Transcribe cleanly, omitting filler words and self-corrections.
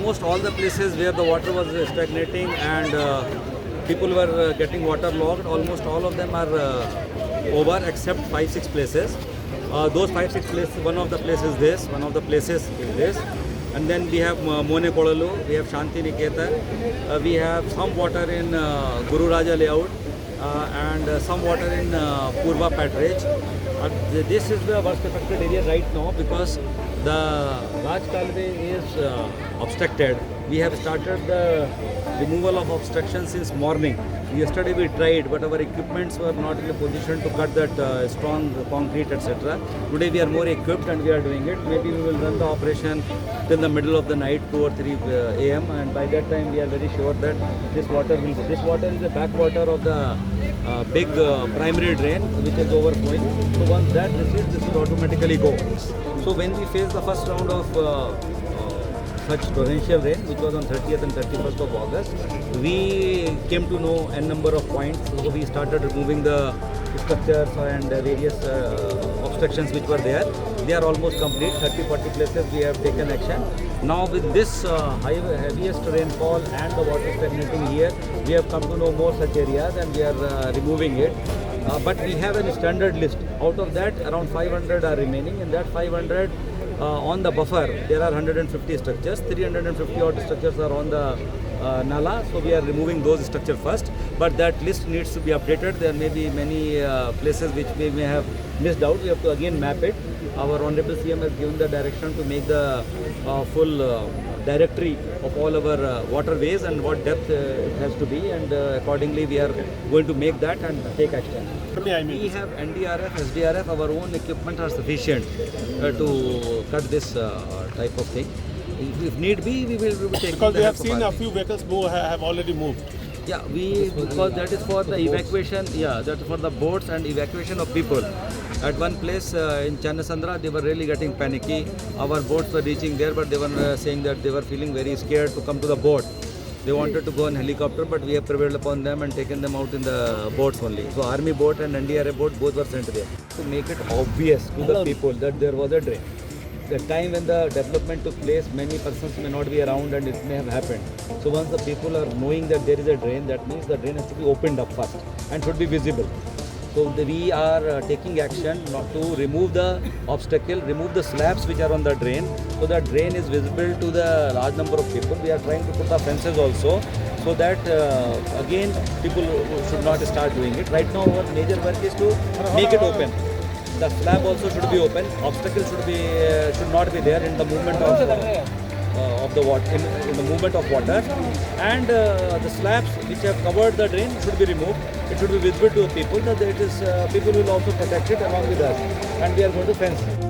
almost all the places where the water was stagnating and people were getting waterlogged, almost all of them are over except 5-6 places. Those 5-6 places, one of the places this, one of the places is this. And then we have Mone Kodalu, we have Shanti Niketan, we have some water in Guru Raja layout and some water in Purva Patridge. This is the worst affected area right now because the Raj Kalve is obstructed. We have started the removal of obstruction since morning. Yesterday we tried, but our equipments were not in a position to cut that strong concrete, etc. Today we are more equipped and we are doing it. Maybe we will run the operation till the middle of the night, 2 or 3 a.m. and by that time we are very sure that this water is the backwater of the big primary drain which is overflowing. So once that recedes, this will automatically go. So when we face the first round of such torrential rain, which was on 30th and 31st of August, we came to know n number of points. So we started removing the structures and various obstructions which were there. They are almost complete. 30-40 places we have taken action. Now with this heaviest rainfall and the water stagnating here, we have come to know more such areas and we are removing it. But we have a standard list. Out of that, around 500 are remaining. In that 500, on the buffer, there are 150 structures. 350 odd structures are on the Nala, so we are removing those structures first. But that list needs to be updated. There may be many places which we may have missed out. We have to again map it. Our Honorable CM has given the direction to make the full directory of all our waterways and what depth it has to be, and accordingly we are going to make that and take action. We have NDRF, SDRF, our own equipment are sufficient to cut this type of thing. If need be, we will take. Because we have seen a few vehicles have already moved. Yeah, because that is for the evacuation. Yeah, that is for the boats and evacuation of people. At one place in Channasandra, they were really getting panicky. Our boats were reaching there, but they were saying that they were feeling very scared to come to the boat. They wanted to go on helicopter, but we have prevailed upon them and taken them out in the boats only. So Army boat and NDRF boat both were sent there to make it obvious to the people that there was a drain. The time when the development took place, many persons may not be around and it may have happened. So once the people are knowing that there is a drain, that means the drain has to be opened up first and should be visible. So we are taking action not to remove the obstacle, remove the slabs which are on the drain, so that drain is visible to the large number of people. We are trying to put the fences also, so that again people should not start doing it. Right now our major work is to make it open. The slab also should be open. Obstacle should not be there in the movement of the water, in the movement of water, and the slabs which have covered the drain should be removed. It should be visible to the people. That it is people will also protect it along with us, and we are going to fence it.